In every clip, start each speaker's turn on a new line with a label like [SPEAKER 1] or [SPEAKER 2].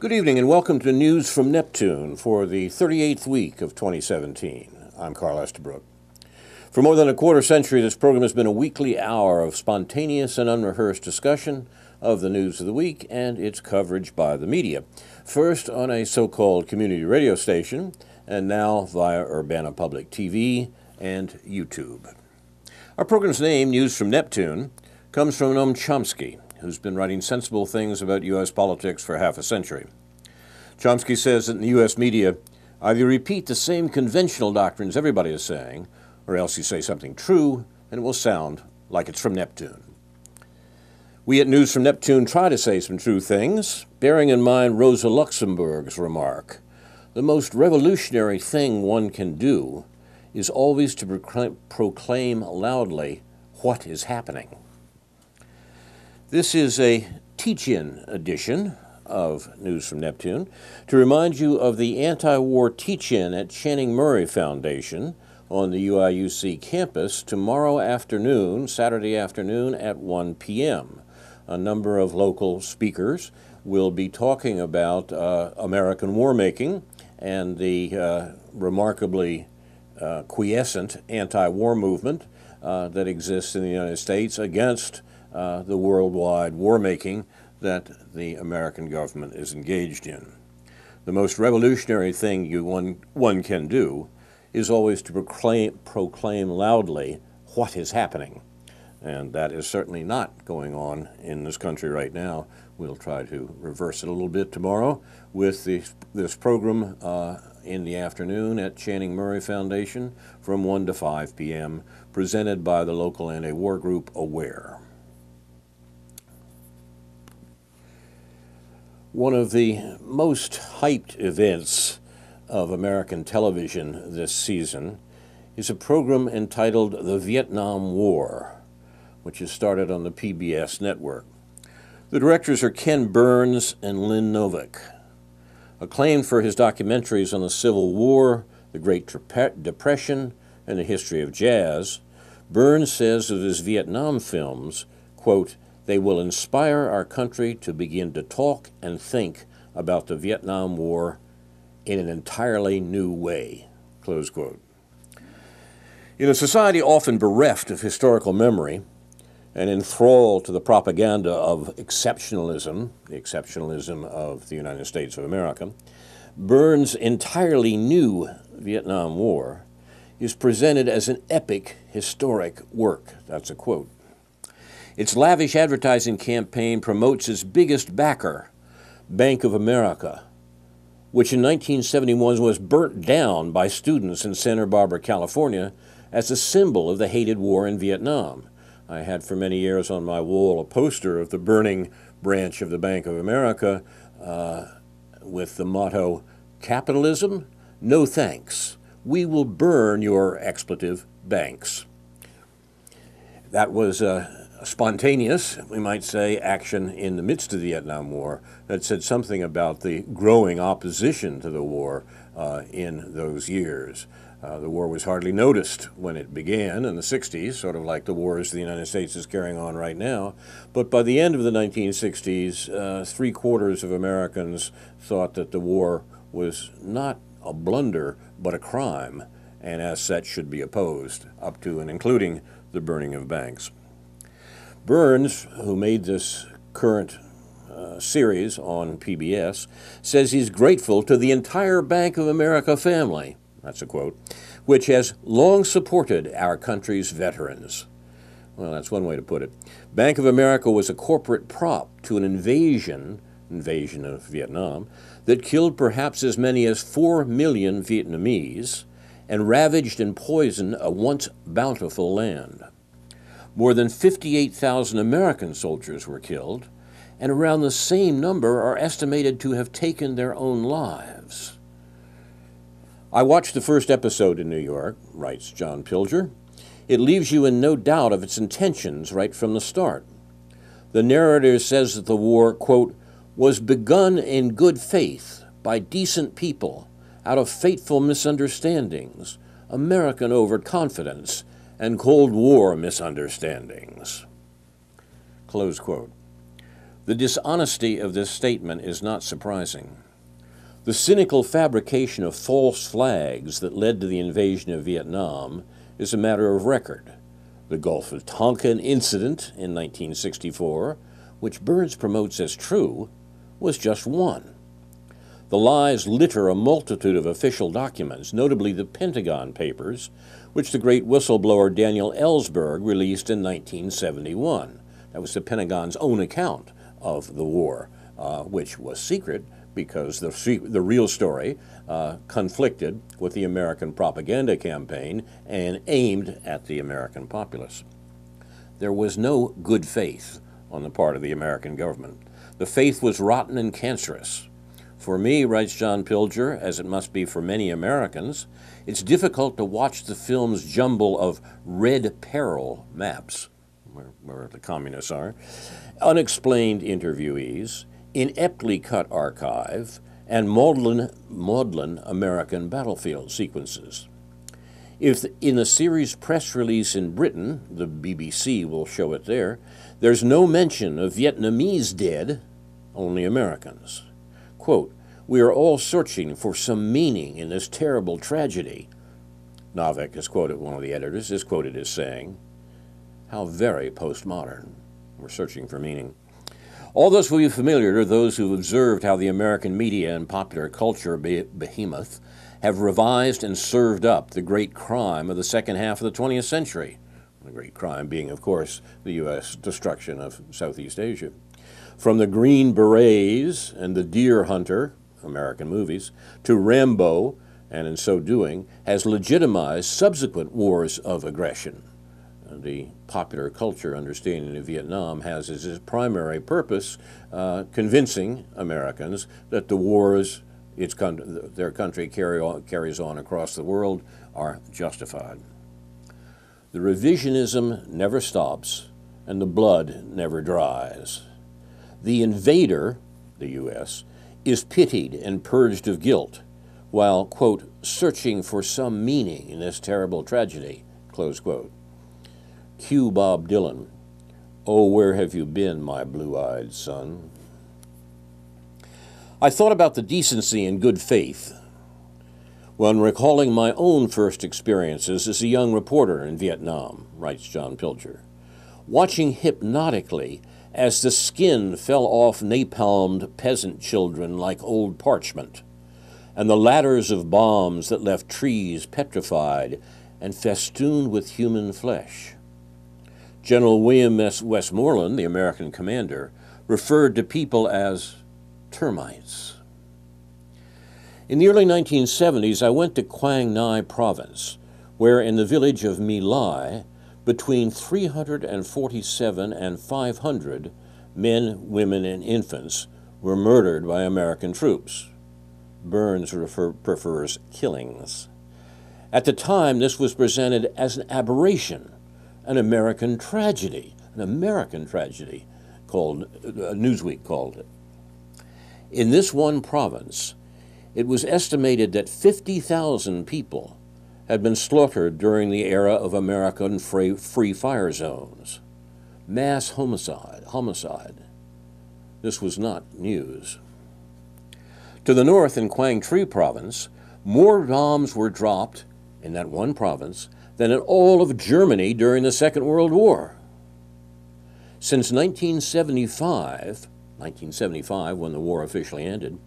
[SPEAKER 1] Good evening and welcome to News from Neptune for the 38th week of 2017. I'm Carl Estabrook. For more than a quarter century, this program has been a weekly hour of spontaneous and unrehearsed discussion of the news of the week and its coverage by the media. First on a so-called community radio station, and now via Urbana Public TV and YouTube. Our program's name, News from Neptune, comes from Noam Chomsky, who's been writing sensible things about U.S. politics for half a century. Chomsky says that in the U.S. media, either you repeat the same conventional doctrines everybody is saying, or else you say something true, and it will sound like it's from Neptune. We at News from Neptune try to say some true things, bearing in mind Rosa Luxemburg's remark, "The most revolutionary thing one can do is always to proclaim loudly what is happening." This is a teach-in edition of News from Neptune to remind you of the anti-war teach-in at Channing Murray Foundation on the UIUC campus tomorrow afternoon, Saturday afternoon at 1 p.m. A number of local speakers will be talking about American war making and the remarkably quiescent anti-war movement that exists in the United States against the worldwide war-making that the American government is engaged in. The most revolutionary thing one can do is always to proclaim loudly what is happening. And that is certainly not going on in this country right now. We'll try to reverse it a little bit tomorrow with this program in the afternoon at Channing Murray Foundation from 1 to 5 p.m., presented by the local anti-war group AWARE. One of the most hyped events of American television this season is a program entitled The Vietnam War, which is started on the PBS network. The directors are Ken Burns and Lynn Novick. Acclaimed for his documentaries on the Civil War, the Great Depression, and the history of jazz, Burns says of his Vietnam films, quote, "They will inspire our country to begin to talk and think about the Vietnam War in an entirely new way," close quote. In a society often bereft of historical memory and enthralled to the propaganda of exceptionalism, the exceptionalism of the United States of America, Burns' entirely new Vietnam War is presented as an epic historic work. That's a quote. Its lavish advertising campaign promotes its biggest backer, Bank of America, which in 1971 was burnt down by students in Santa Barbara, California, as a symbol of the hated war in Vietnam. I had for many years on my wall a poster of the burning branch of the Bank of America with the motto, "Capitalism? No thanks. We will burn your expletive banks." That was spontaneous, we might say, action in the midst of the Vietnam War that said something about the growing opposition to the war in those years. The war was hardly noticed when it began in the 60s, sort of like the wars the United States is carrying on right now. But by the end of the 1960s, three-quarters of Americans thought that the war was not a blunder, but a crime, and as such should be opposed, up to and including the burning of banks. Burns, who made this current series on PBS, says he's grateful to the entire Bank of America family, that's a quote, which has long supported our country's veterans. Well, that's one way to put it. Bank of America was a corporate prop to an invasion of Vietnam, that killed perhaps as many as 4 million Vietnamese and ravaged and poisoned a once bountiful land. More than 58,000 American soldiers were killed, and around the same number are estimated to have taken their own lives. "I watched the first episode in New York," writes John Pilger. "It leaves you in no doubt of its intentions right from the start. The narrator says that the war, quote, was begun in good faith by decent people out of fateful misunderstandings, American overconfidence, and Cold War misunderstandings," close quote. The dishonesty of this statement is not surprising. The cynical fabrication of false flags that led to the invasion of Vietnam is a matter of record. The Gulf of Tonkin incident in 1964, which Burns promotes as true, was just one. The lies litter a multitude of official documents, notably the Pentagon Papers, which the great whistleblower Daniel Ellsberg released in 1971. That was the Pentagon's own account of the war, which was secret because the real story conflicted with the American propaganda campaign and aimed at the American populace. There was no good faith on the part of the American government. The faith was rotten and cancerous. For me, writes John Pilger, as it must be for many Americans, it's difficult to watch the film's jumble of red peril maps, where the communists are, unexplained interviewees, ineptly cut archive, and maudlin American battlefield sequences. If in the series press release in Britain, the BBC will show it there, there's no mention of Vietnamese dead, only Americans. Quote, "We are all searching for some meaning in this terrible tragedy." Novick is quoted, one of the editors, is quoted as saying, "How very postmodern. We're searching for meaning." All this will be familiar to those who've observed how the American media and popular culture behemoth have revised and served up the great crime of the second half of the 20th century. The great crime being, of course, the U.S. destruction of Southeast Asia. From the Green Berets and the Deer Hunter, American movies, to Rambo, and in so doing, has legitimized subsequent wars of aggression. The popular culture understanding of Vietnam has as its primary purpose convincing Americans that the wars their country carries on across the world are justified. The revisionism never stops, and the blood never dries. The invader, the U.S., is pitied and purged of guilt, while, quote, "searching for some meaning in this terrible tragedy," close quote. Cue Bob Dylan, "Oh, where have you been, my blue-eyed son?" I thought about the decency and good faith when recalling my own first experiences as a young reporter in Vietnam, writes John Pilger, watching hypnotically as the skin fell off napalmed peasant children like old parchment, and the ladders of bombs that left trees petrified and festooned with human flesh. General William S. Westmoreland, the American commander, referred to people as termites. In the early 1970s, I went to Quang Ngai Province, where in the village of My Lai, between 347 and 500 men, women, and infants were murdered by American troops. Burns prefers killings. At the time, this was presented as an aberration, an American tragedy, called Newsweek called it. In this one province, it was estimated that 50,000 people had been slaughtered during the era of American free fire zones. Mass homicide. This was not news. To the north in Quang Tri Province, more bombs were dropped in that one province than in all of Germany during the Second World War. Since 1975, when the war officially ended,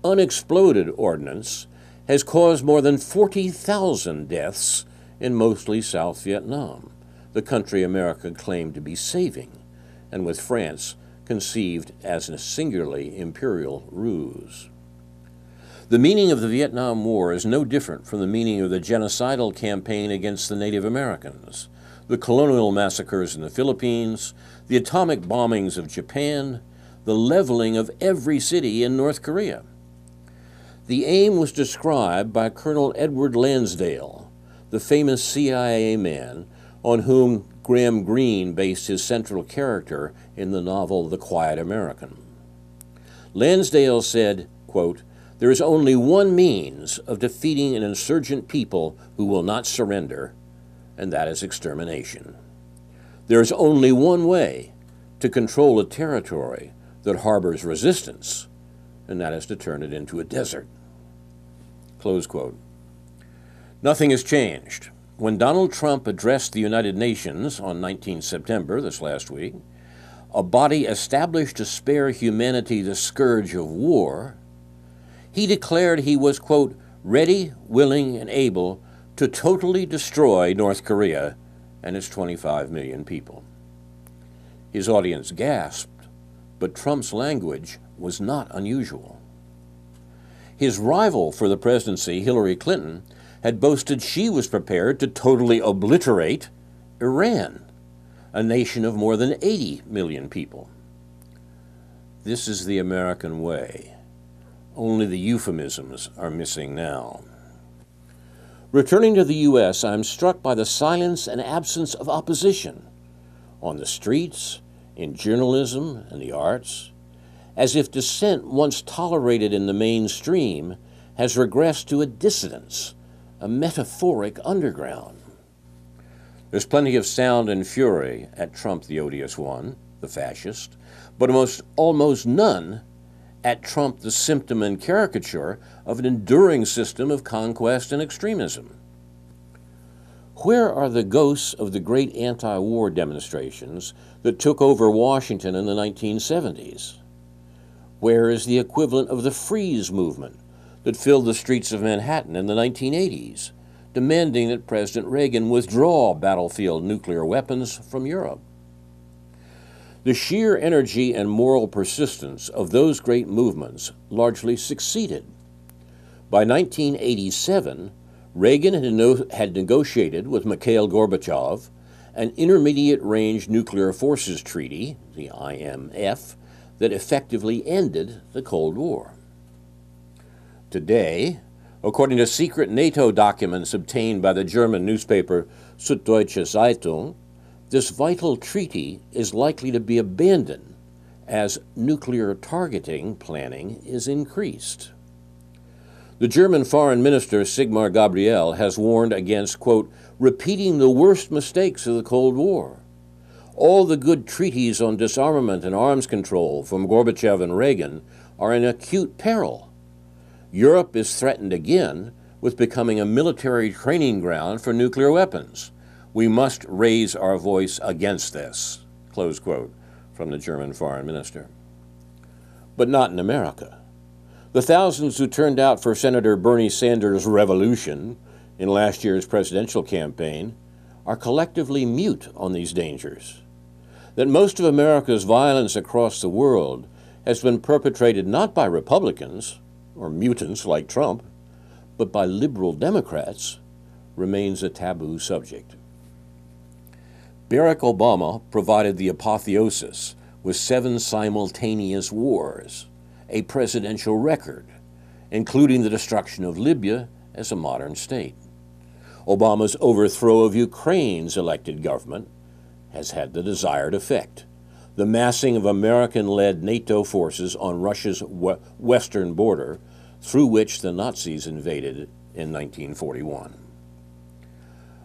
[SPEAKER 1] unexploded ordnance has caused more than 40,000 deaths in mostly South Vietnam, the country America claimed to be saving, and with France conceived as a singularly imperial ruse. The meaning of the Vietnam War is no different from the meaning of the genocidal campaign against the Native Americans, the colonial massacres in the Philippines, the atomic bombings of Japan, the leveling of every city in North Korea. The aim was described by Colonel Edward Lansdale, the famous CIA man on whom Graham Greene based his central character in the novel The Quiet American. Lansdale said, quote, "There is only one means of defeating an insurgent people who will not surrender, and that is extermination. There is only one way to control a territory that harbors resistance, and that is to turn it into a desert. Close quote. Nothing has changed. When Donald Trump addressed the United Nations on 19 September, this last week, a body established to spare humanity the scourge of war, he declared he was, quote, ready, willing, and able to totally destroy North Korea and its 25 million people. His audience gasped, but Trump's language was not unusual. His rival for the presidency, Hillary Clinton, had boasted she was prepared to totally obliterate Iran, a nation of more than 80 million people. This is the American way. Only the euphemisms are missing now. Returning to the U.S., I'm struck by the silence and absence of opposition on the streets, in journalism and the arts, as if dissent once tolerated in the mainstream has regressed to a dissidence, a metaphoric underground. There's plenty of sound and fury at Trump the odious one, the fascist, but almost none at Trump the symptom and caricature of an enduring system of conquest and extremism. Where are the ghosts of the great anti-war demonstrations that took over Washington in the 1970s? Where is the equivalent of the Freeze movement that filled the streets of Manhattan in the 1980s, demanding that President Reagan withdraw battlefield nuclear weapons from Europe? The sheer energy and moral persistence of those great movements largely succeeded. By 1987, Reagan had negotiated with Mikhail Gorbachev an Intermediate-Range Nuclear Forces Treaty, the IMF, that effectively ended the Cold War. Today, according to secret NATO documents obtained by the German newspaper Süddeutsche Zeitung, this vital treaty is likely to be abandoned as nuclear targeting planning is increased. The German Foreign Minister Sigmar Gabriel has warned against, quote, repeating the worst mistakes of the Cold War. All the good treaties on disarmament and arms control from Gorbachev and Reagan are in acute peril. Europe is threatened again with becoming a military training ground for nuclear weapons. We must raise our voice against this, close quote, from the German Foreign Minister. But not in America. The thousands who turned out for Senator Bernie Sanders' revolution in last year's presidential campaign are collectively mute on these dangers. That most of America's violence across the world has been perpetrated not by Republicans or mutants like Trump, but by liberal Democrats remains a taboo subject. Barack Obama provided the apotheosis with 7 simultaneous wars, a presidential record, including the destruction of Libya as a modern state. Obama's overthrow of Ukraine's elected government has had the desired effect, the massing of American-led NATO forces on Russia's western border, through which the Nazis invaded in 1941.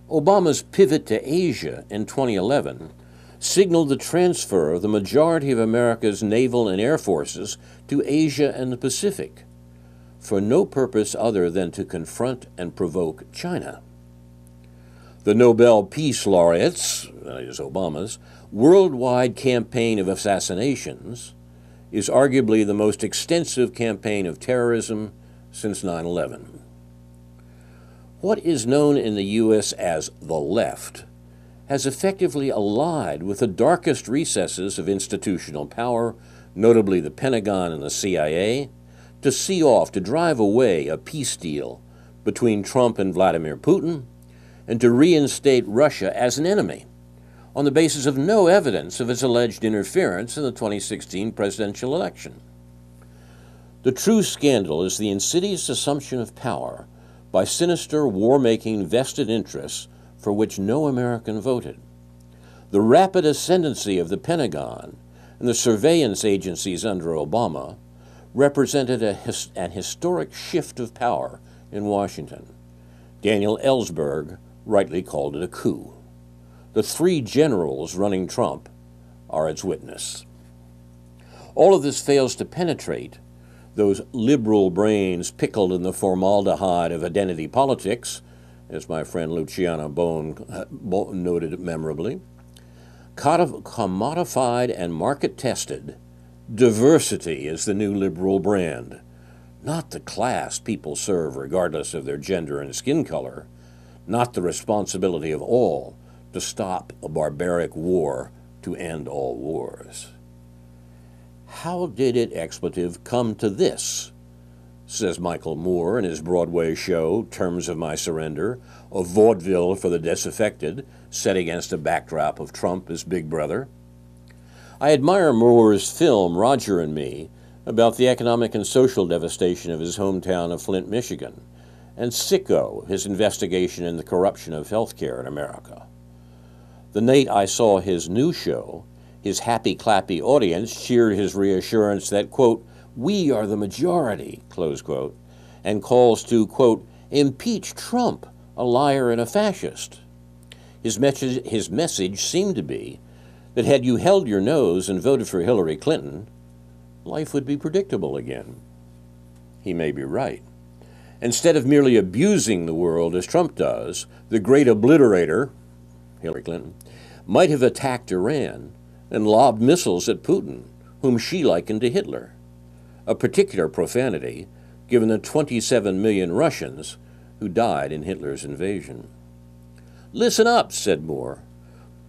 [SPEAKER 1] Obama's pivot to Asia in 2011 signaled the transfer of the majority of America's naval and air forces to Asia and the Pacific, for no purpose other than to confront and provoke China. The Nobel Peace Laureates, that is Obama's, worldwide campaign of assassinations is arguably the most extensive campaign of terrorism since 9/11. What is known in the U.S. as the left has effectively allied with the darkest recesses of institutional power, notably the Pentagon and the CIA, to see off, to drive away a peace deal between Trump and Vladimir Putin, and to reinstate Russia as an enemy, on the basis of no evidence of its alleged interference in the 2016 presidential election. The true scandal is the insidious assumption of power by sinister war-making vested interests for which no American voted. The rapid ascendancy of the Pentagon and the surveillance agencies under Obama represented an historic shift of power in Washington. Daniel Ellsberg rightly called it a coup. The 3 generals running Trump are its witness. All of this fails to penetrate those liberal brains pickled in the formaldehyde of identity politics, as my friend Luciana Bone noted memorably. Commodified and market-tested, diversity is the new liberal brand, not the class people serve regardless of their gender and skin color, not the responsibility of all to stop a barbaric war to end all wars. How did it, expletive, come to this? Says Michael Moore in his Broadway show, Terms of My Surrender, a vaudeville for the disaffected, set against a backdrop of Trump as Big Brother. I admire Moore's film, Roger and Me, about the economic and social devastation of his hometown of Flint, Michigan, and Sicko, his investigation into the corruption of healthcare in America. The night I saw his new show, his happy-clappy audience cheered his reassurance that, quote, "We are the majority," close quote, and calls to, quote, "impeach Trump, a liar and a fascist." His message seemed to be that had you held your nose and voted for Hillary Clinton, life would be predictable again. He may be right. Instead of merely abusing the world as Trump does, the great obliterator, Hillary Clinton, might have attacked Iran and lobbed missiles at Putin, whom she likened to Hitler, a particular profanity given the 27 million Russians who died in Hitler's invasion. "Listen up," said Moore.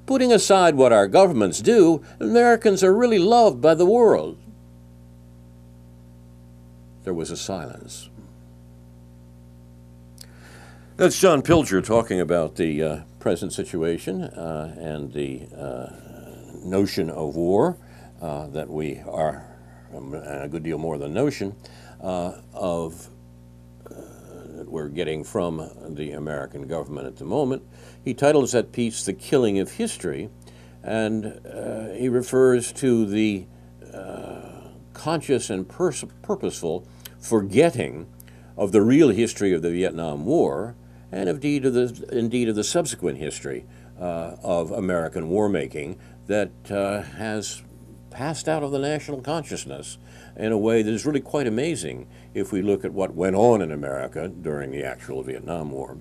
[SPEAKER 1] "Putting aside what our governments do, Americans are really loved by the world." There was a silence. That's John Pilger talking about the present situation and the notion of war that we are, a good deal more than notion, that we're getting from the American government at the moment. He titles that piece "The Killing of History," and he refers to the conscious and purposeful forgetting of the real history of the Vietnam War and indeed of the subsequent history of American war-making that has passed out of the national consciousness in a way that is really quite amazing if we look at what went on in America during the actual Vietnam War.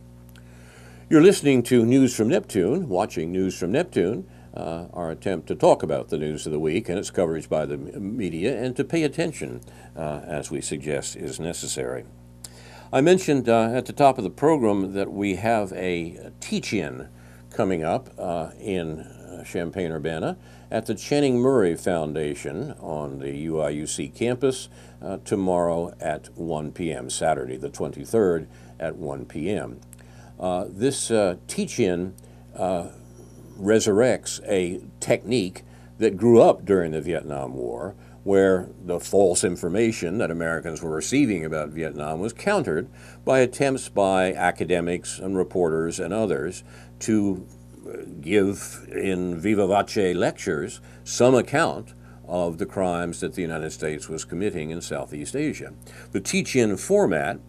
[SPEAKER 1] You're listening to News from Neptune, watching News from Neptune, our attempt to talk about the news of the week and its coverage by the media, and to pay attention, as we suggest is necessary. I mentioned at the top of the program that we have a teach-in coming up in Champaign-Urbana at the Channing Murray Foundation on the UIUC campus tomorrow at 1 p.m., Saturday the 23rd at 1 p.m. This teach-in resurrects a technique that grew up during the Vietnam War, where the false information that Americans were receiving about Vietnam was countered by attempts by academics and reporters and others to give in viva voce lectures some account of the crimes that the United States was committing in Southeast Asia. The teach-in format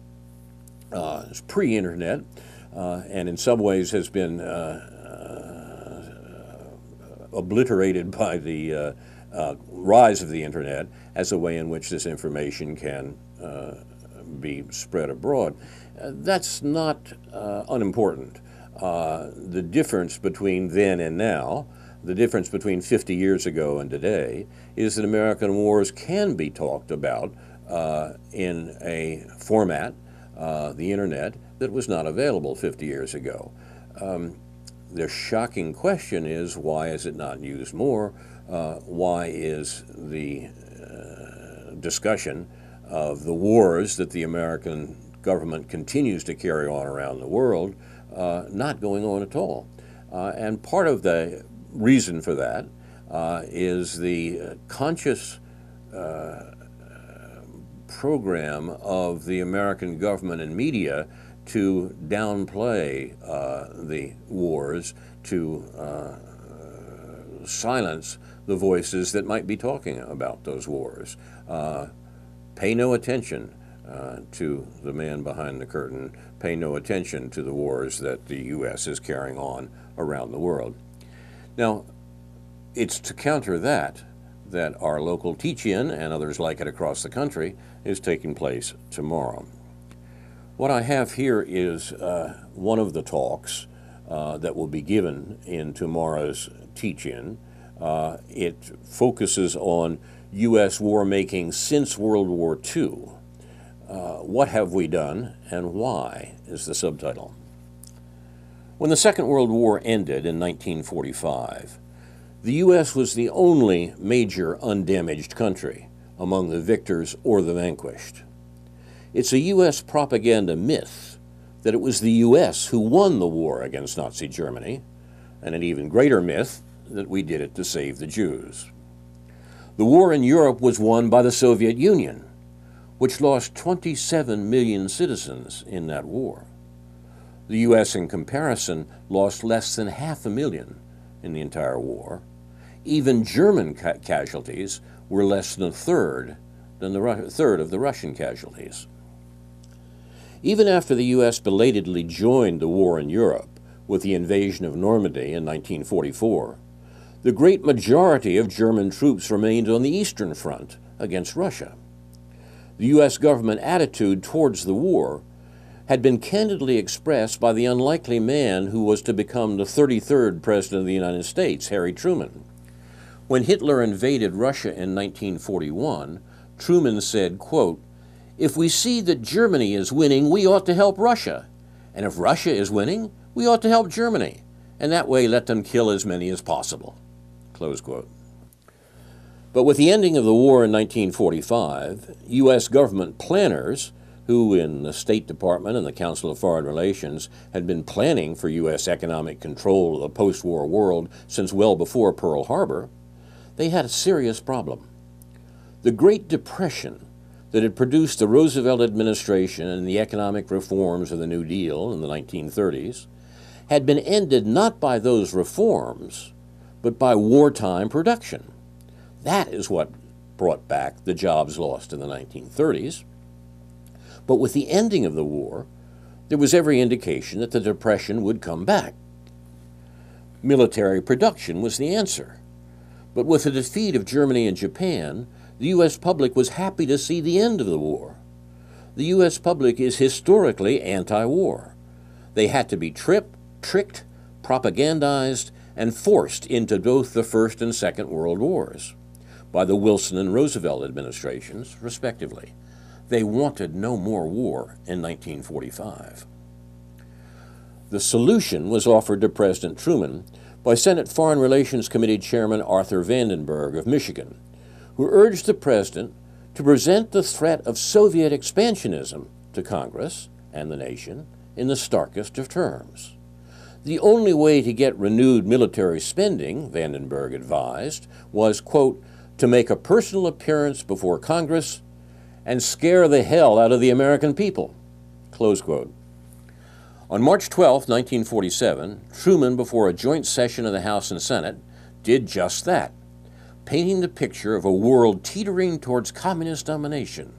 [SPEAKER 1] is pre-internet and in some ways has been obliterated by the rise of the internet as a way in which this information can be spread abroad. That's not unimportant. The difference between then and now, the difference between 50 years ago and today, is that American wars can be talked about in a format, the internet, that was not available 50 years ago. The shocking question is, why is it not used more? Why is the discussion of the wars that the American government continues to carry on around the world not going on at all? And part of the reason for that is the conscious program of the American government and media to downplay the wars, to silence the voices that might be talking about those wars. Pay no attention to the man behind the curtain. Pay no attention to the wars that the U.S. is carrying on around the world. Now, it's to counter that that our local teach-in and others like it across the country is taking place tomorrow. What I have here is one of the talks that will be given in tomorrow's teach-in. It focuses on U.S. war making since World War II. What have we done and why is the subtitle. When the Second World War ended in 1945, the U.S. was the only major undamaged country among the victors or the vanquished. It's a U.S. propaganda myth that it was the U.S. who won the war against Nazi Germany, and an even greater myth that we did it to save the Jews. The war in Europe was won by the Soviet Union, which lost 27 million citizens in that war. The U.S., in comparison, lost less than 500,000 in the entire war. Even German casualties were less than a third of the Russian casualties. Even after the U.S. belatedly joined the war in Europe with the invasion of Normandy in 1944, the great majority of German troops remained on the Eastern Front against Russia. The U.S. government attitude towards the war had been candidly expressed by the unlikely man who was to become the 33rd President of the United States, Harry Truman. When Hitler invaded Russia in 1941, Truman said, quote, "If we see that Germany is winning, we ought to help Russia. And if Russia is winning, we ought to help Germany. And that way let them kill as many as possible." Close quote. But with the ending of the war in 1945, U.S. government planners, who in the State Department and the Council of Foreign Relations had been planning for U.S. economic control of the post-war world since well before Pearl Harbor, they had a serious problem. The Great Depression that had produced the Roosevelt administration and the economic reforms of the New Deal in the 1930s had been ended not by those reforms, but by wartime production. That is what brought back the jobs lost in the 1930s. But with the ending of the war, there was every indication that the Depression would come back. Military production was the answer. But with the defeat of Germany and Japan, the U.S. public was happy to see the end of the war. The U.S. public is historically anti-war. They had to be tricked, propagandized, and forced into both the First and Second World Wars by the Wilson and Roosevelt administrations, respectively. They wanted no more war in 1945. The solution was offered to President Truman by Senate Foreign Relations Committee Chairman Arthur Vandenberg of Michigan, who urged the president to present the threat of Soviet expansionism to Congress and the nation in the starkest of terms. The only way to get renewed military spending, Vandenberg advised, was, quote, to make a personal appearance before Congress and scare the hell out of the American people, close quote. On March 12, 1947, Truman, before a joint session of the House and Senate, did just that, painting the picture of a world teetering towards communist domination.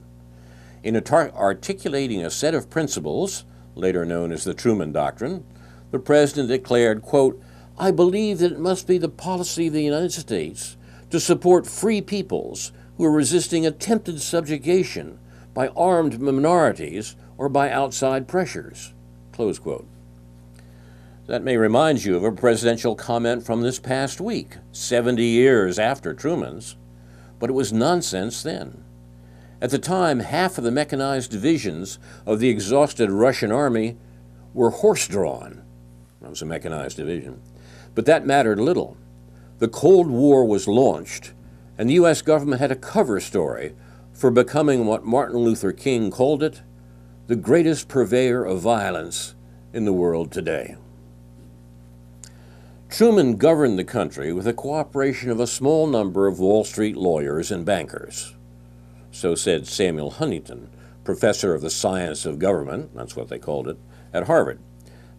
[SPEAKER 1] In articulating a set of principles, later known as the Truman Doctrine, the president declared, quote, "I believe that it must be the policy of the United States to support free peoples who are resisting attempted subjugation by armed minorities or by outside pressures," close quote. That may remind you of a presidential comment from this past week, 70 years after Truman's, but it was nonsense then. At the time, half of the mechanized divisions of the exhausted Russian army were horse-drawn. That was a mechanized division. But that mattered little. The Cold War was launched, and the U.S. government had a cover story for becoming what Martin Luther King called it, the greatest purveyor of violence in the world today. Truman governed the country with the cooperation of a small number of Wall Street lawyers and bankers. So said Samuel Huntington, professor of the science of government, that's what they called it, at Harvard.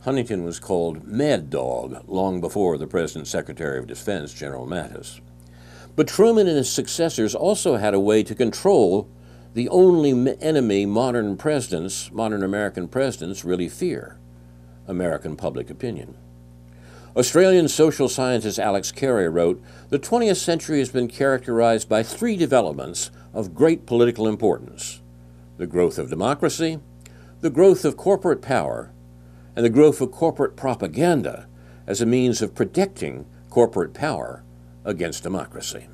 [SPEAKER 1] Huntington was called Mad Dog long before the President's Secretary of Defense, General Mattis. But Truman and his successors also had a way to control the only enemy modern American presidents really fear, American public opinion. Australian social scientist Alex Carey wrote, "The 20th century has been characterized by three developments of great political importance: the growth of democracy, the growth of corporate power, and the growth of corporate propaganda as a means of protecting corporate power against democracy."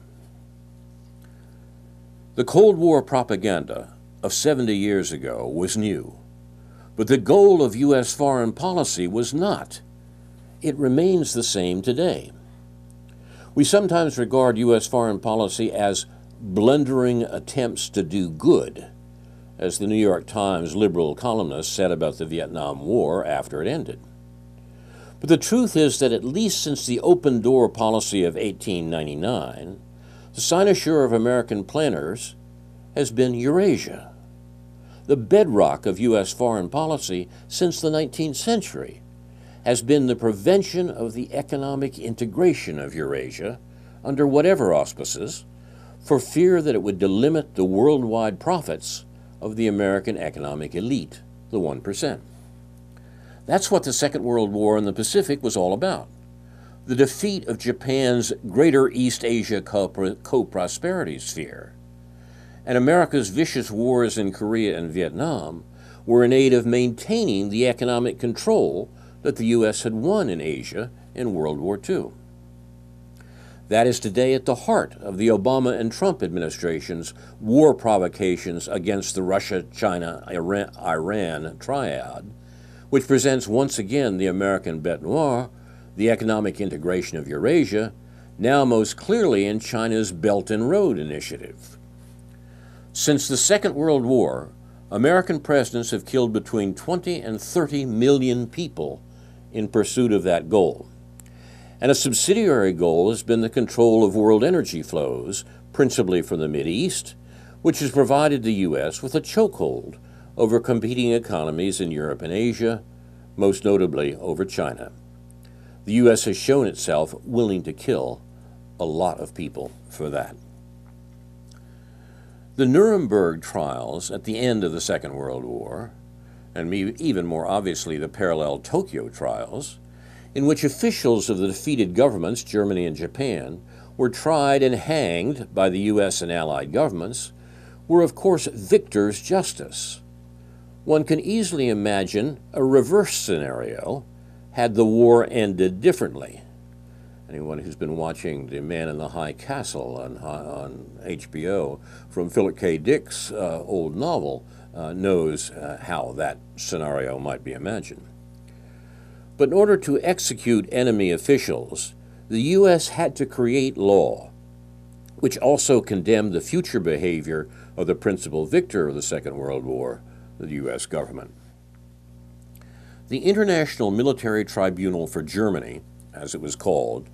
[SPEAKER 1] The Cold War propaganda of 70 years ago was new, but the goal of U.S. foreign policy was not. It remains the same today. We sometimes regard U.S. foreign policy as blundering attempts to do good, as the New York Times liberal columnist said about the Vietnam War after it ended. But the truth is that at least since the open door policy of 1899, the cynosure of American planners has been Eurasia, the bedrock of U.S. foreign policy since the 19th century has been the prevention of the economic integration of Eurasia, under whatever auspices, for fear that it would delimit the worldwide profits of the American economic elite, the 1%. That's what the Second World War in the Pacific was all about: the defeat of Japan's Greater East Asia co-prosperity sphere. And America's vicious wars in Korea and Vietnam were in aid of maintaining the economic control that the U.S. had won in Asia in World War II. That is today at the heart of the Obama and Trump administration's war provocations against the Russia-China-Iran triad, which presents once again the American bête noire, the economic integration of Eurasia, now most clearly in China's Belt and Road Initiative. Since the Second World War, American presidents have killed between 20 and 30 million people in pursuit of that goal. And a subsidiary goal has been the control of world energy flows, principally from the Mideast, which has provided the U.S. with a chokehold over competing economies in Europe and Asia, most notably over China. The U.S. has shown itself willing to kill a lot of people for that. The Nuremberg trials at the end of the Second World War, and even more obviously the parallel Tokyo trials, in which officials of the defeated governments, Germany and Japan, were tried and hanged by the U.S. and Allied governments, were of course victor's justice. One can easily imagine a reverse scenario had the war ended differently. Anyone who's been watching The Man in the High Castle on HBO from Philip K. Dick's old novel knows how that scenario might be imagined. But in order to execute enemy officials, the U.S. had to create law, which also condemned the future behavior of the principal victor of the Second World War, the U.S. government. The International Military Tribunal for Germany, as it was called,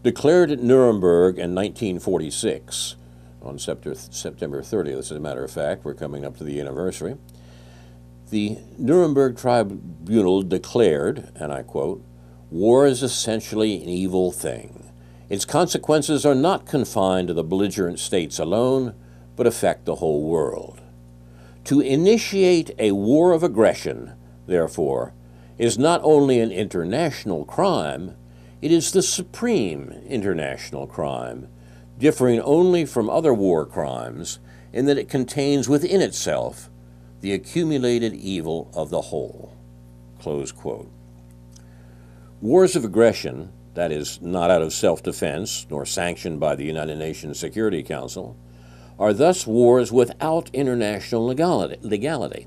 [SPEAKER 1] declared at Nuremberg in 1946, on September 30th, as a matter of fact, we're coming up to the anniversary. The Nuremberg Tribunal declared, and I quote, "War is essentially an evil thing. Its consequences are not confined to the belligerent states alone, but affect the whole world. To initiate a war of aggression, therefore, is not only an international crime, it is the supreme international crime, differing only from other war crimes in that it contains within itself the accumulated evil of the whole." Close quote. Wars of aggression, that is, not out of self-defense nor sanctioned by the United Nations Security Council, are thus wars without international legality.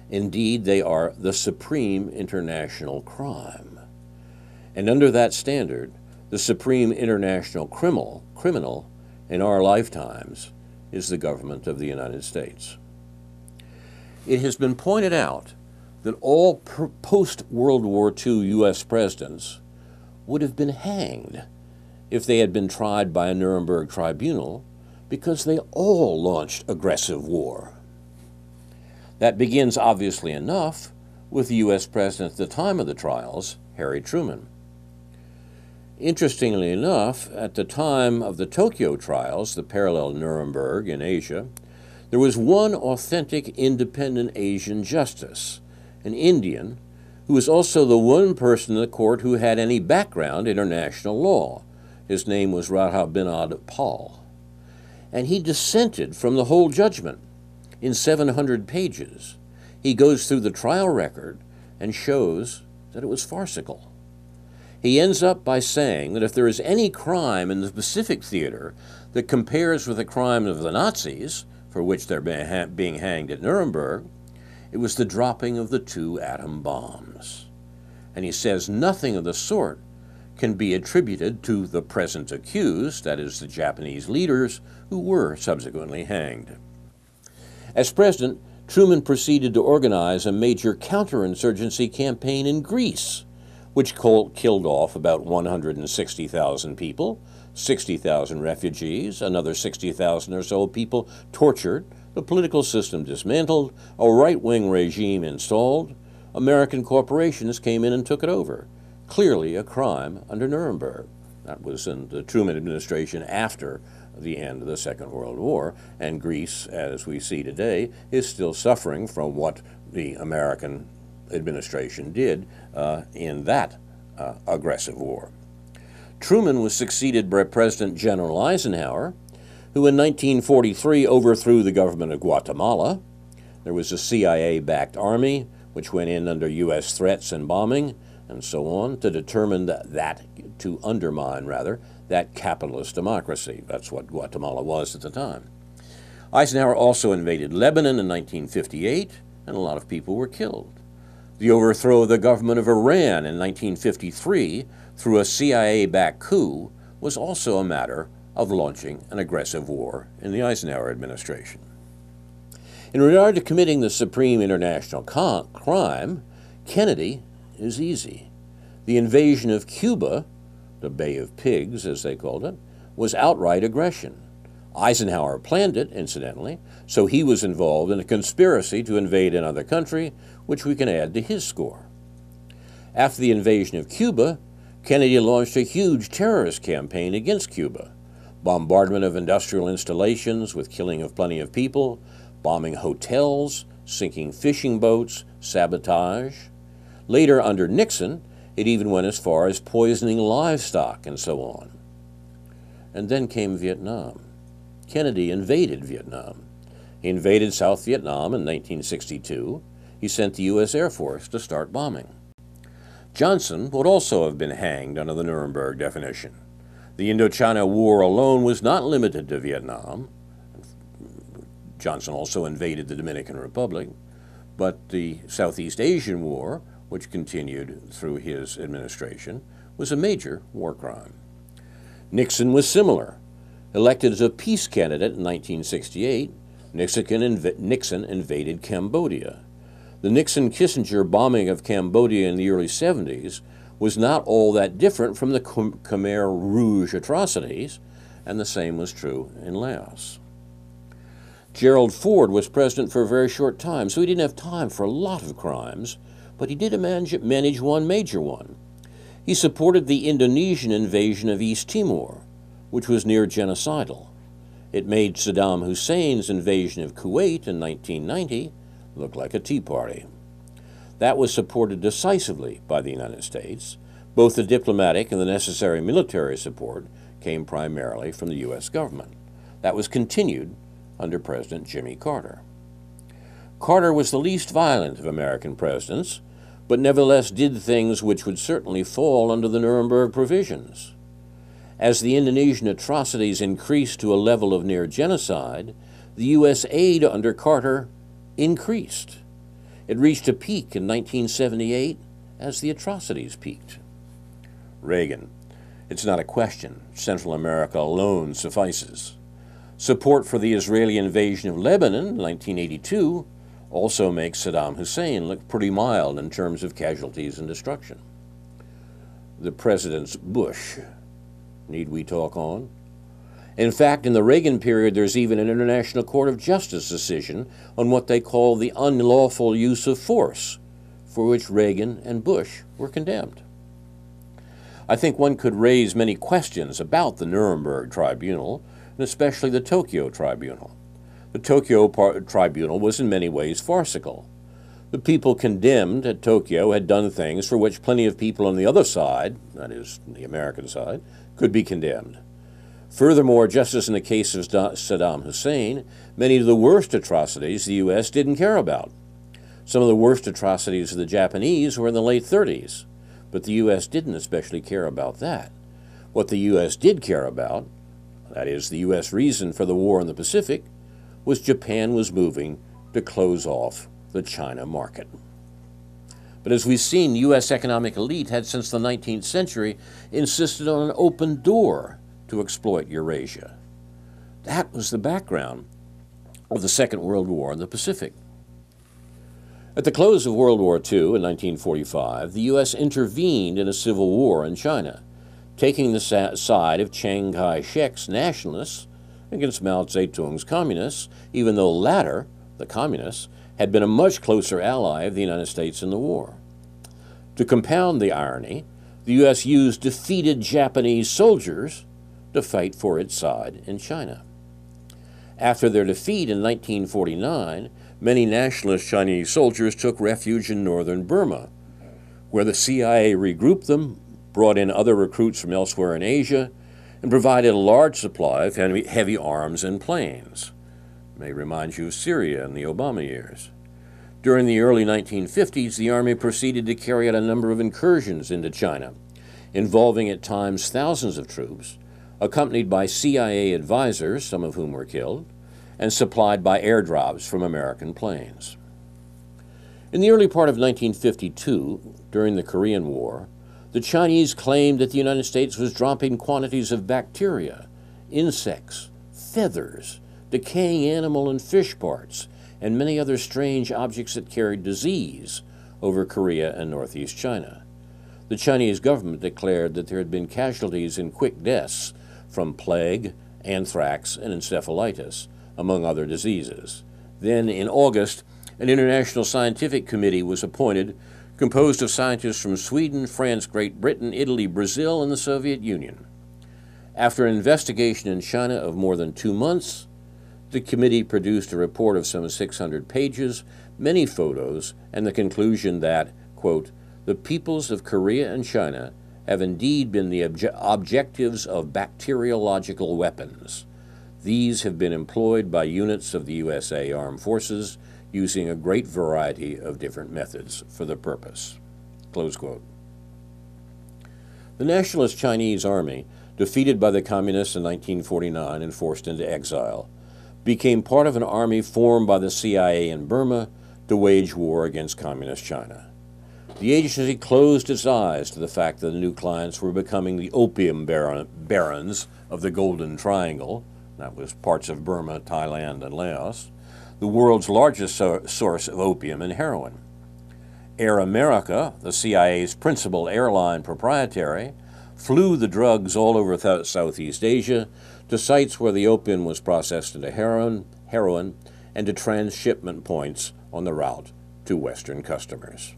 [SPEAKER 1] Indeed, they are the supreme international crime. And under that standard, the supreme international criminal in our lifetimes is the government of the United States. It has been pointed out that all post-World War II U.S. presidents would have been hanged if they had been tried by a Nuremberg tribunal because they all launched aggressive war. That begins, obviously enough, with the U.S. president at the time of the trials, Harry Truman. Interestingly enough, at the time of the Tokyo trials, the parallel Nuremberg in Asia, there was one authentic independent Asian justice, an Indian, who was also the one person in the court who had any background in international law. His name was Rahab bin Paul. And he dissented from the whole judgment in 700 pages. He goes through the trial record and shows that it was farcical. He ends up by saying that if there is any crime in the Pacific Theater that compares with the crime of the Nazis, for which they're being hanged at Nuremberg, it was the dropping of the 2 atom bombs. And he says nothing of the sort can be attributed to the present accused, that is, the Japanese leaders who were subsequently hanged. As president, Truman proceeded to organize a major counterinsurgency campaign in Greece, which killed off about 160,000 people, 60,000 refugees, another 60,000 or so people tortured, the political system dismantled, a right-wing regime installed. American corporations came in and took it over. Clearly a crime under Nuremberg. That was in the Truman administration after the end of the Second World War, and Greece, as we see today, is still suffering from what the American administration did in that aggressive war. Truman was succeeded by President General Eisenhower, who in 1943 overthrew the government of Guatemala. There was a CIA-backed army which went in under U.S. threats and bombing and so on to undermine that capitalist democracy. That's what Guatemala was at the time. Eisenhower also invaded Lebanon in 1958, and a lot of people were killed. The overthrow of the government of Iran in 1953 through a CIA-backed coup was also a matter of launching an aggressive war in the Eisenhower administration. In regard to committing the supreme international crime, Kennedy is easy. The invasion of Cuba, the Bay of Pigs as they called it, was outright aggression. Eisenhower planned it, incidentally, so he was involved in a conspiracy to invade another country, which we can add to his score. After the invasion of Cuba, Kennedy launched a huge terrorist campaign against Cuba. Bombardment of industrial installations with killing of plenty of people, bombing hotels, sinking fishing boats, sabotage. Later, under Nixon, it even went as far as poisoning livestock and so on. And then came Vietnam. Kennedy invaded Vietnam. He invaded South Vietnam in 1962. He sent the U.S. Air Force to start bombing. Johnson would also have been hanged under the Nuremberg definition. The Indochina War alone was not limited to Vietnam. Johnson also invaded the Dominican Republic, but the Southeast Asian War, which continued through his administration, was a major war crime. Nixon was similar. Elected as a peace candidate in 1968, Nixon invaded Cambodia. The Nixon-Kissinger bombing of Cambodia in the early 70s was not all that different from the Khmer Rouge atrocities, and the same was true in Laos. Gerald Ford was president for a very short time, so he didn't have time for a lot of crimes, but he did manage one major one. He supported the Indonesian invasion of East Timor, which was near genocidal. It made Saddam Hussein's invasion of Kuwait in 1990 look like a tea party. That was supported decisively by the United States. Both the diplomatic and the necessary military support came primarily from the U.S. government. That was continued under President Jimmy Carter. Carter was the least violent of American presidents, but nevertheless did things which would certainly fall under the Nuremberg provisions. As the Indonesian atrocities increased to a level of near genocide, the U.S. aid under Carter increased. It reached a peak in 1978 as the atrocities peaked. Reagan. It's not a question. Central America alone suffices. Support for the Israeli invasion of Lebanon in 1982 also makes Saddam Hussein look pretty mild in terms of casualties and destruction. The President's Bush. Need we talk on? In fact, in the Reagan period, there's even an International Court of Justice decision on what they call the unlawful use of force, for which Reagan and Bush were condemned. I think one could raise many questions about the Nuremberg Tribunal, and especially the Tokyo Tribunal. The Tokyo Tribunal was in many ways farcical. The people condemned at Tokyo had done things for which plenty of people on the other side, that is, the American side, could be condemned. Furthermore, just as in the case of Saddam Hussein, many of the worst atrocities the U.S. didn't care about. Some of the worst atrocities of the Japanese were in the late 30s, but the U.S. didn't especially care about that. What the U.S. did care about, that is, the U.S. reason for the war in the Pacific, was Japan was moving to close off the China market. But as we've seen, the U.S. economic elite had since the 19th century insisted on an open door to exploit Eurasia. That was the background of the Second World War in the Pacific. At the close of World War II in 1945, the U.S. intervened in a civil war in China, taking the side of Chiang Kai-shek's nationalists against Mao Zedong's communists, even though the latter, the communists, had been a much closer ally of the United States in the war. To compound the irony, the U.S. used defeated Japanese soldiers to fight for its side in China. After their defeat in 1949, many nationalist Chinese soldiers took refuge in northern Burma, where the CIA regrouped them, brought in other recruits from elsewhere in Asia, and provided a large supply of heavy arms and planes. It may remind you of Syria in the Obama years. During the early 1950s, the Army proceeded to carry out a number of incursions into China, involving at times thousands of troops, accompanied by CIA advisors, some of whom were killed, and supplied by airdrops from American planes. In the early part of 1952, during the Korean War, the Chinese claimed that the United States was dropping quantities of bacteria, insects, feathers, decaying animal and fish parts, and many other strange objects that carried disease over Korea and northeast China. The Chinese government declared that there had been casualties and quick deaths from plague, anthrax, and encephalitis, among other diseases. Then, in August, an international scientific committee was appointed, composed of scientists from Sweden, France, Great Britain, Italy, Brazil, and the Soviet Union. After an investigation in China of more than 2 months, the committee produced a report of some 600 pages, many photos, and the conclusion that, quote, the peoples of Korea and China have indeed been the objectives of bacteriological weapons. These have been employed by units of the USA Armed Forces using a great variety of different methods for the purpose. Close quote. The Nationalist Chinese Army, defeated by the Communists in 1949 and forced into exile, became part of an army formed by the CIA in Burma to wage war against Communist China. The agency closed its eyes to the fact that the new clients were becoming the opium barons of the Golden Triangle, that was parts of Burma, Thailand, and Laos, the world's largest source of opium and heroin. Air America, the CIA's principal airline proprietary, flew the drugs all over Southeast Asia to sites where the opium was processed into heroin, and to transshipment points on the route to Western customers.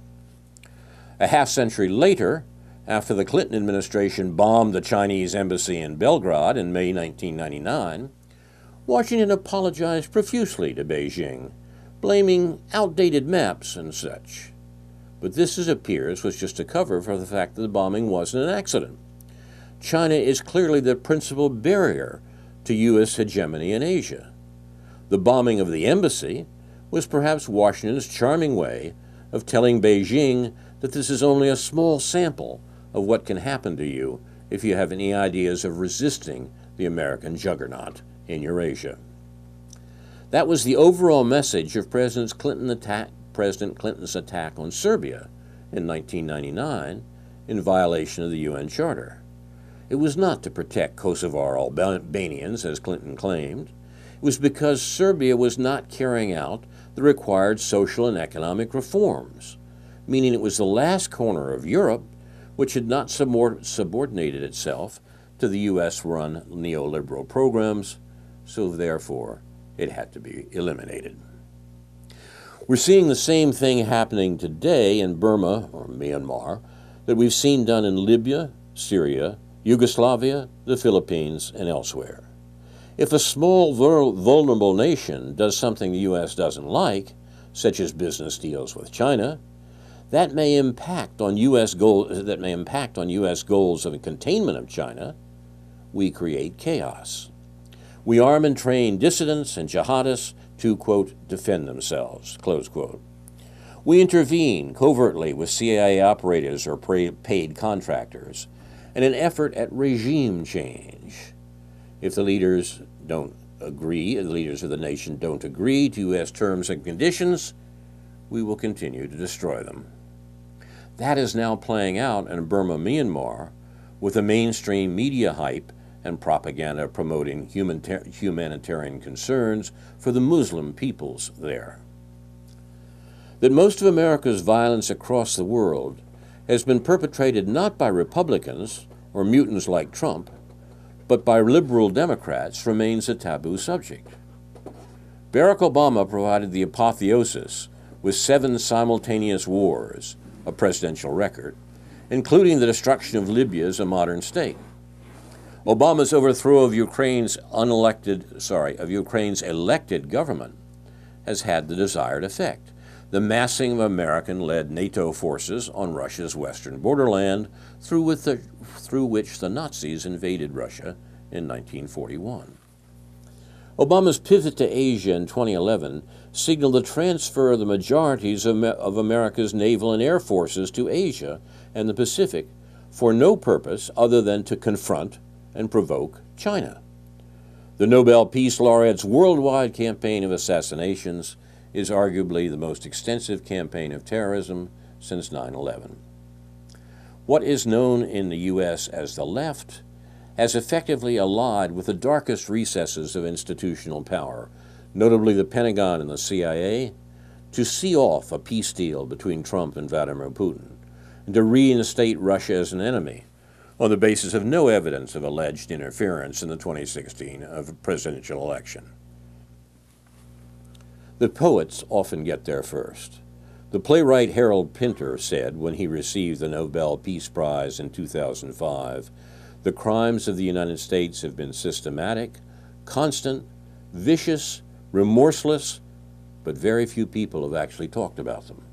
[SPEAKER 1] A half-century later, after the Clinton administration bombed the Chinese embassy in Belgrade in May 1999, Washington apologized profusely to Beijing, blaming outdated maps and such. But this, it appears, was just a cover for the fact that the bombing wasn't an accident. China is clearly the principal barrier to U.S. hegemony in Asia. The bombing of the embassy was perhaps Washington's charming way of telling Beijing that this is only a small sample of what can happen to you if you have any ideas of resisting the American juggernaut in Eurasia. That was the overall message of President Clinton's attack on Serbia in 1999 in violation of the UN Charter. It was not to protect Kosovar Albanians, as Clinton claimed. It was because Serbia was not carrying out the required social and economic reforms, meaning it was the last corner of Europe which had not subordinated itself to the U.S.-run neoliberal programs, so therefore it had to be eliminated. We're seeing the same thing happening today in Burma, or Myanmar, that we've seen done in Libya, Syria, Yugoslavia, the Philippines, and elsewhere. If a small, vulnerable nation does something the U.S. doesn't like, such as business deals with China, that may impact on U.S. goals of containment of China, we create chaos. We arm and train dissidents and jihadists to, quote, defend themselves, close quote. We intervene covertly with CIA operators or paid contractors in an effort at regime change. If the leaders don't agree, the leaders of the nation don't agree to U.S. terms and conditions, we will continue to destroy them. That is now playing out in Burma, Myanmar, with the mainstream media hype and propaganda promoting humanitarian concerns for the Muslim peoples there. That most of America's violence across the world has been perpetrated not by Republicans or mutants like Trump, but by liberal Democrats remains a taboo subject. Barack Obama provided the apotheosis with 7 simultaneous wars, a presidential record, including the destruction of Libya as a modern state. Obama's overthrow of Ukraine's elected government has had the desired effect: the massing of American-led NATO forces on Russia's western borderland, through which the Nazis invaded Russia in 1941. Obama's pivot to Asia in 2011 signaled the transfer of the majorities of America's naval and air forces to Asia and the Pacific for no purpose other than to confront and provoke China. The Nobel Peace Laureate's worldwide campaign of assassinations is arguably the most extensive campaign of terrorism since 9/11. What is known in the U.S. as the left has effectively allied with the darkest recesses of institutional power, notably the Pentagon and the CIA, to see off a peace deal between Trump and Vladimir Putin, and to reinstate Russia as an enemy on the basis of no evidence of alleged interference in the 2016 presidential election. The poets often get there first. The playwright Harold Pinter said when he received the Nobel Peace Prize in 2005, "The crimes of the United States have been systematic, constant, vicious, remorseless, but very few people have actually talked about them."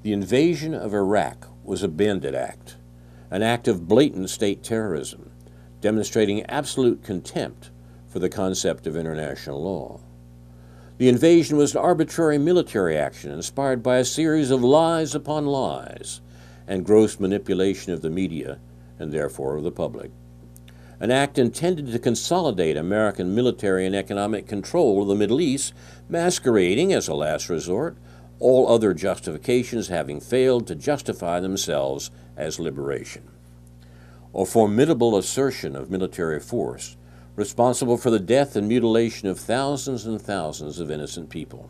[SPEAKER 1] The invasion of Iraq was a bandit act, an act of blatant state terrorism, demonstrating absolute contempt for the concept of international law. The invasion was an arbitrary military action inspired by a series of lies upon lies and gross manipulation of the media and therefore of the public. An act intended to consolidate American military and economic control of the Middle East, masquerading as a last resort, all other justifications having failed to justify themselves as liberation. A formidable assertion of military force responsible for the death and mutilation of thousands and thousands of innocent people.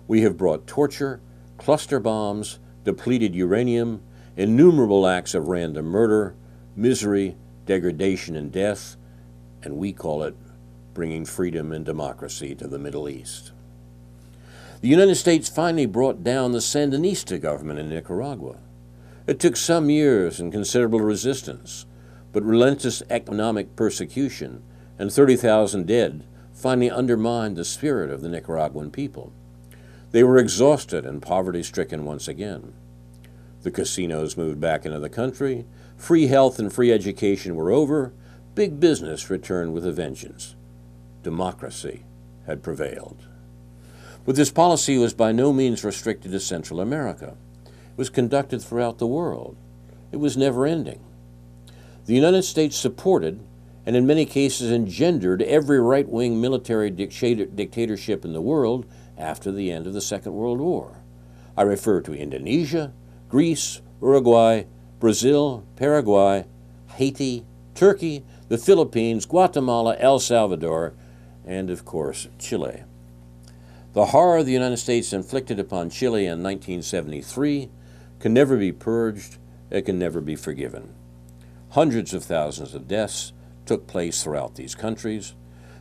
[SPEAKER 1] We have brought torture, cluster bombs, depleted uranium, innumerable acts of random murder, misery, degradation, and death, and we call it bringing freedom and democracy to the Middle East. The United States finally brought down the Sandinista government in Nicaragua. It took some years and considerable resistance, but relentless economic persecution and 30,000 dead finally undermined the spirit of the Nicaraguan people. They were exhausted and poverty-stricken once again. The casinos moved back into the country, free health and free education were over, big business returned with a vengeance. Democracy had prevailed. But this policy was by no means restricted to Central America. It was conducted throughout the world. It was never-ending. The United States supported, and in many cases engendered, every right-wing military dictatorship in the world after the end of the Second World War. I refer to Indonesia, Greece, Uruguay, Brazil, Paraguay, Haiti, Turkey, the Philippines, Guatemala, El Salvador, and, of course, Chile. The horror the United States inflicted upon Chile in 1973 can never be purged, it can never be forgiven. Hundreds of thousands of deaths took place throughout these countries.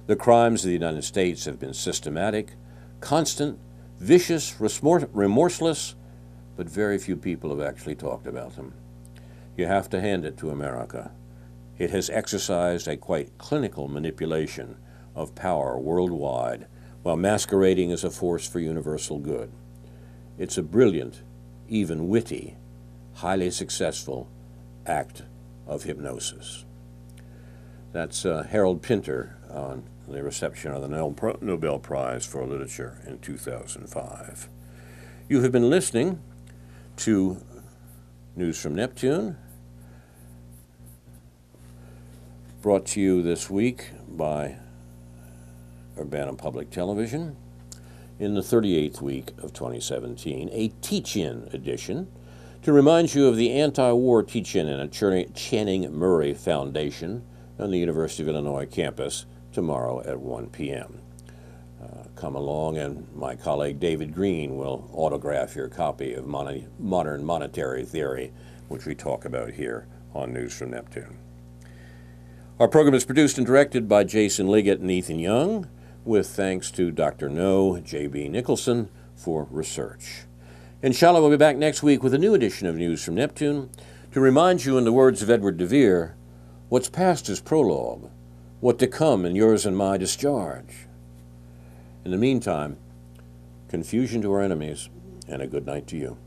[SPEAKER 1] The crimes of the United States have been systematic, constant, vicious, remorseless, but very few people have actually talked about them. You have to hand it to America. It has exercised a quite clinical manipulation of power worldwide while masquerading as a force for universal good. It's a brilliant, even witty, highly successful act of hypnosis. That's Harold Pinter on the reception of the Nobel Prize for Literature in 2005. You have been listening to News from Neptune, brought to you this week by Urbana Public Television in the 38th week of 2017, a teach-in edition to remind you of the anti-war teach-in at Channing Murray Foundation on the University of Illinois campus tomorrow at 1 p.m. Come along, and my colleague David Green will autograph your copy of Modern Monetary Theory, which we talk about here on News from Neptune. Our program is produced and directed by Jason Liggett and Ethan Young, with thanks to Dr. No, J.B. Nicholson, for research. Inshallah, we'll be back next week with a new edition of News from Neptune to remind you, in the words of Edward de Vere, what's past is prologue, what to come in yours and my discharge. In the meantime, confusion to our enemies, and a good night to you.